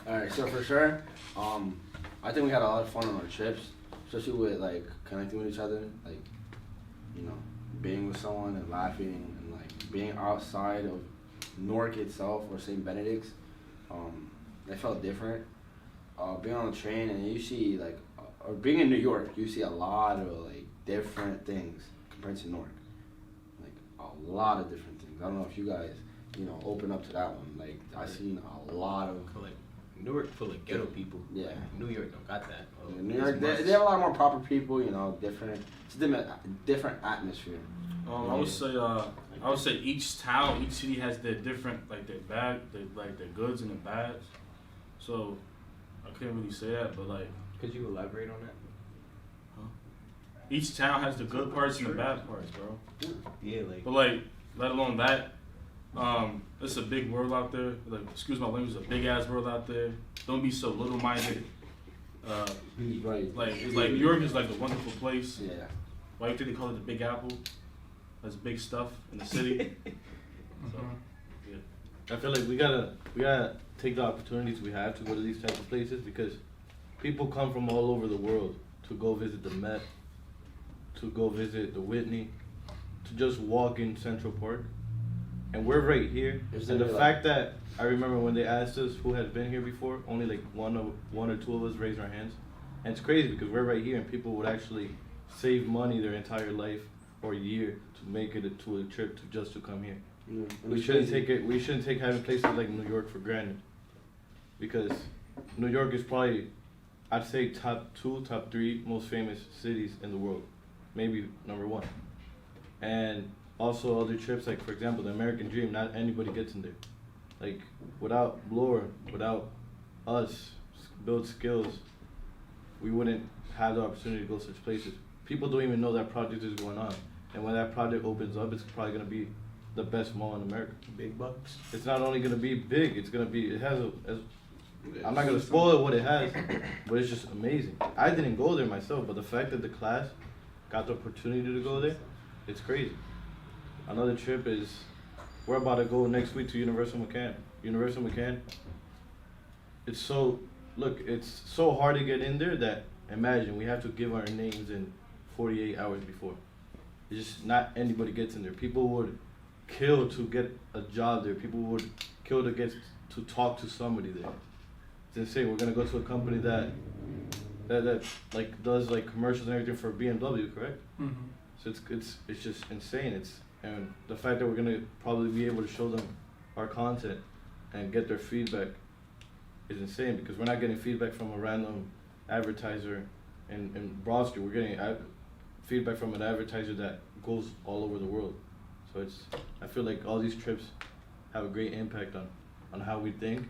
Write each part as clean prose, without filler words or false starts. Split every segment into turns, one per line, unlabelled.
All right, so for sure, I think we had a lot of fun on our trips, especially with like connecting with each other, like you know, being with someone and laughing and like being outside of Newark itself or St. Benedict's. It felt different. Being on the train and you see like, or being in New York, you see a lot of like different things compared to Newark. Like a lot of different things. I don't know if you guys, open up to that one. Like I seen a lot of.
Like Newark full of ghetto people.
Yeah.
New York don't got that.
New York, they have a lot more proper people. Different. It's a different atmosphere.
I would say each town, each city has their different like their their goods and their bads. So I can't really say that, but like.
Could you elaborate on that?
Huh? Each town has the good parts and the bad parts, bro.
Yeah, like.
But like, let alone that, it's a big world out there. Like, excuse my language, it's a big ass world out there. Don't be so little minded.
Right.
Like New York is like a wonderful place.
Yeah.
Why do you think they call it the Big Apple? That's big stuff in the city. So, yeah.
I feel like we gotta take the opportunities we have to go to these types of places because people come from all over the world to go visit the Met, to go visit the Whitney, to just walk in Central Park. And we're right here. And the fact that I remember when they asked us who had been here before, only like one or two of us raised our hands. And it's crazy because we're right here and people would actually save money their entire life or year to make it to a trip to come here.
Yeah,
we shouldn't take having places like New York for granted. Because New York is probably, I'd say top 2, top 3 most famous cities in the world. Maybe number 1. And also other trips, like for example, the American Dream, not anybody gets in there. Like without Blore, without us, build skills, we wouldn't have the opportunity to go such places. People don't even know that project is going on. And when that project opens up, it's probably gonna be the best mall in America.
Big bucks.
It's not only gonna be big, it has I'm not gonna spoil what it has, but it's just amazing. I didn't go there myself, but the fact that the class got the opportunity to go there, it's crazy. Another trip is, we're about to go next week to Universal McCann. Universal McCann, it's so hard to get in there that, imagine, we have to give our names in 48 hours before. It's just not anybody gets in there. People would kill to get a job there. People would kill to get to talk to somebody there. It's insane. We're gonna go to a company that like does like commercials and everything for BMW, correct?
Mm-hmm.
So it's just insane. And the fact that we're gonna probably be able to show them our content and get their feedback is insane because we're not getting feedback from a random advertiser in Broad Street. We're getting feedback from an advertiser that goes all over the world. So I feel like all these trips have a great impact on how we think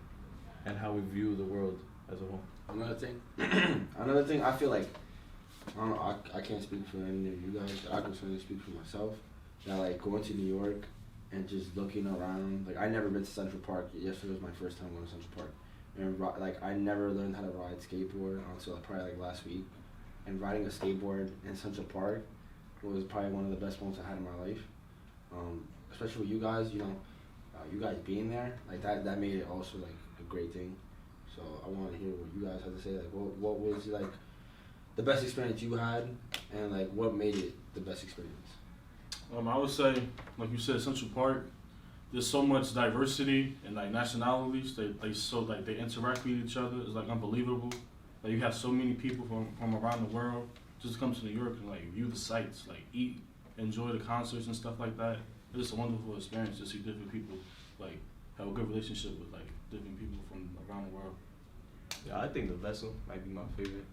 and how we view the world as a whole.
Another thing, I feel like, I don't know, I can't speak for any of you guys, I can certainly speak for myself, that like going to New York and just looking around, like I never been to Central Park. Yesterday was my first time going to Central Park. And like I never learned how to ride skateboard until probably like last week. And riding a skateboard in Central Park was probably one of the best moments I had in my life. Especially with you guys, you guys being there, like that made it also like a great thing. So I want to hear what you guys had to say. Like, what was like the best experience you had, and like what made it the best experience?
I would say, like you said, Central Park. There's so much diversity and like nationalities. They interact with each other. It's like unbelievable. Like you have so many people from around the world just come to New York and like view the sights, like eat, enjoy the concerts and stuff like that. It's just a wonderful experience to see different people like have a good relationship with like different people from around the world.
Yeah, I think the vessel might be my favorite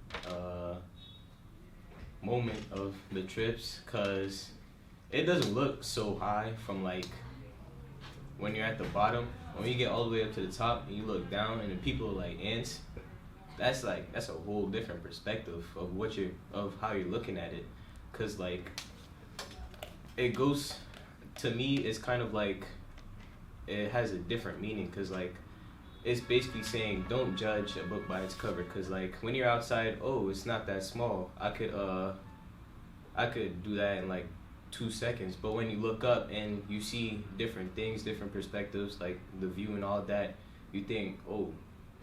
moment of the trips because it doesn't look so high from like when you're at the bottom. When you get all the way up to the top and you look down and the people are like ants, that's a whole different perspective of how you're looking at it. Cause like it goes, to me, it's kind of like it has a different meaning. Cause like it's basically saying don't judge a book by its cover. Cause like when you're outside, oh, it's not that small. I could do that in like 2 seconds. But when you look up and you see different things, different perspectives, like the view and all that, you think, oh,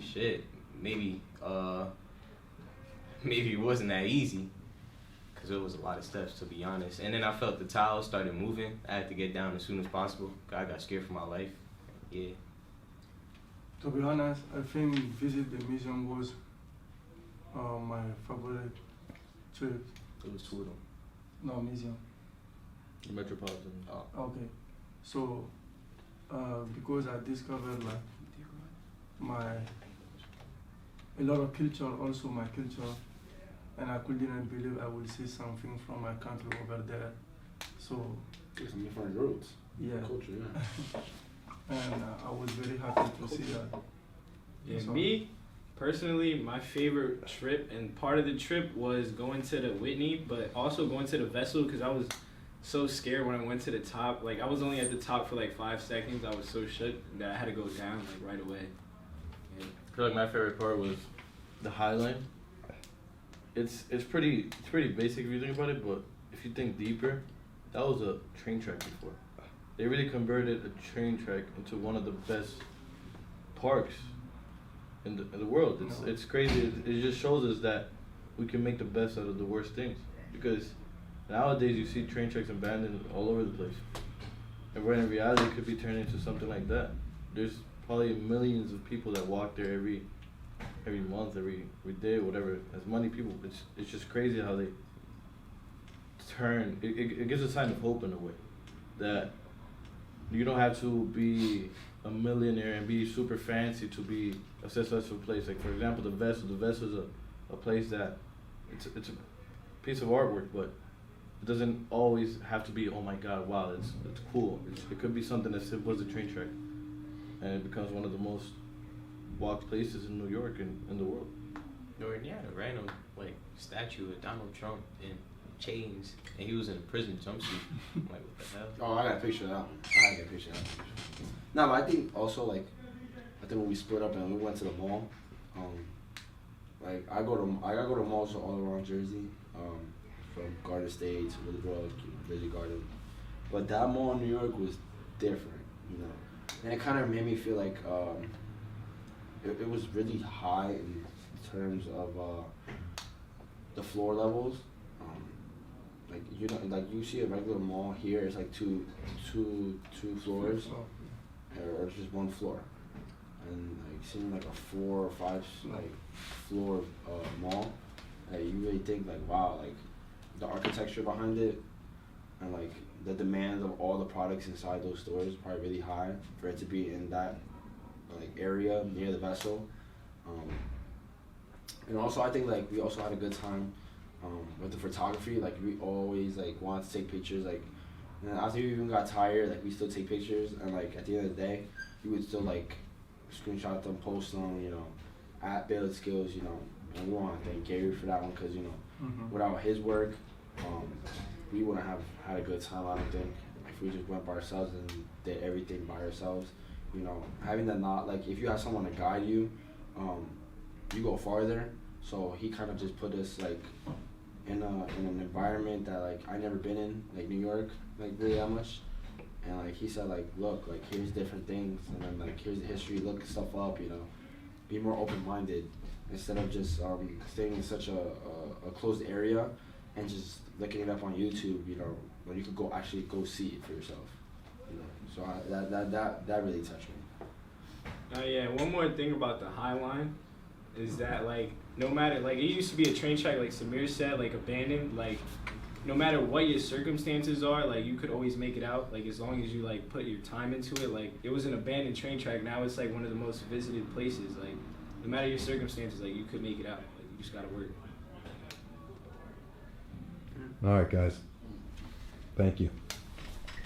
shit, maybe maybe it wasn't that easy, because it was a lot of steps, to be honest. And then I felt the tiles started moving. I had to get down as soon as possible. I got scared for my life. Yeah.
To be honest, I think visit the museum was my favorite trip.
It was two of them.
No, museum.
The Metropolitan.
Oh.
Okay. So, because I discovered like a lot of culture, also my culture, and I couldn't believe I would see something from my country over there. So,
Some different roots.
yeah.
Culture, yeah.
And I was very happy to see that.
Yeah,
So-
me personally, my favorite trip, and part of the trip was going to the Whitney, but also going to the vessel, because I was so scared when I went to the top. Like, I was only at the top for like 5 seconds. I was so shook that I had to go down like right away. Yeah.
I feel like my favorite part was the Highline. It's pretty basic if you think about it, but if you think deeper, that was a train track before. They really converted a train track into one of the best parks in the world. It's crazy. It just shows us that we can make the best out of the worst things. Because nowadays you see train tracks abandoned all over the place, and when in reality it could be turned into something like that. There's probably millions of people that walk there every month, every day, whatever. As many people, it's just crazy how they turn. It gives a sign of hope in a way that you don't have to be a millionaire and be super fancy to be a successful place. Like, for example, the Vessel. The Vessel is a place that it's a piece of artwork, but it doesn't always have to be, oh my god, wow, it's cool. It could be something as simple as a train track, and it becomes one of the most walked places in New York and in the world.
Or yeah, a random like statue of Donald Trump in chains, and he was in a prison jumpsuit. I'm like, what the hell?
Oh, I got a picture of that one. I got a picture of that one. No, but I think also like, I think when we split up and we went to the mall, like I go to malls all around Jersey, from Garden State to Willowbrook, Lily Garden, but that mall in New York was different, you know, and it kind of made me feel like it was really high in terms of the floor levels. Like, you know, like you see a regular mall here, it's like two floors, or just one floor, and like seeing like a 4 or 5 like floor mall, like you really think like, wow, like the architecture behind it, and like the demand of all the products inside those stores is probably really high for it to be in that like area near the Vessel. And also I think like we also had a good time with the photography. Like, we always like wanted to take pictures, like, and after we even got tired, like we still take pictures, and like at the end of the day we would still like screenshot them, post them, you know, at Build Skills, you know. And we want to thank Gary for that one, because, you know, without his work, we wouldn't have had a good time, I don't think, if we just went by ourselves and did everything by ourselves. You know, having that, not like, if you have someone to guide you, you go farther. So he kind of just put us like in an environment that like I never been in, like New York, like really that much. And like he said, like, look, like here's different things, and then like here's the history, look stuff up, you know, be more open-minded instead of just staying in such a closed area and just looking it up on YouTube, you know, when you could actually go see it for yourself, you know. So that really touched me.
Yeah, one more thing about the Highline is that, like, no matter, like, it used to be a train track, like Samir said, like, abandoned, like, no matter what your circumstances are, like, you could always make it out, like, as long as you, like, put your time into it. Like, it was an abandoned train track, now it's, like, one of the most visited places. Like, no matter your circumstances, like, you could make it out. Like, you just gotta work.
All right, guys. Thank you.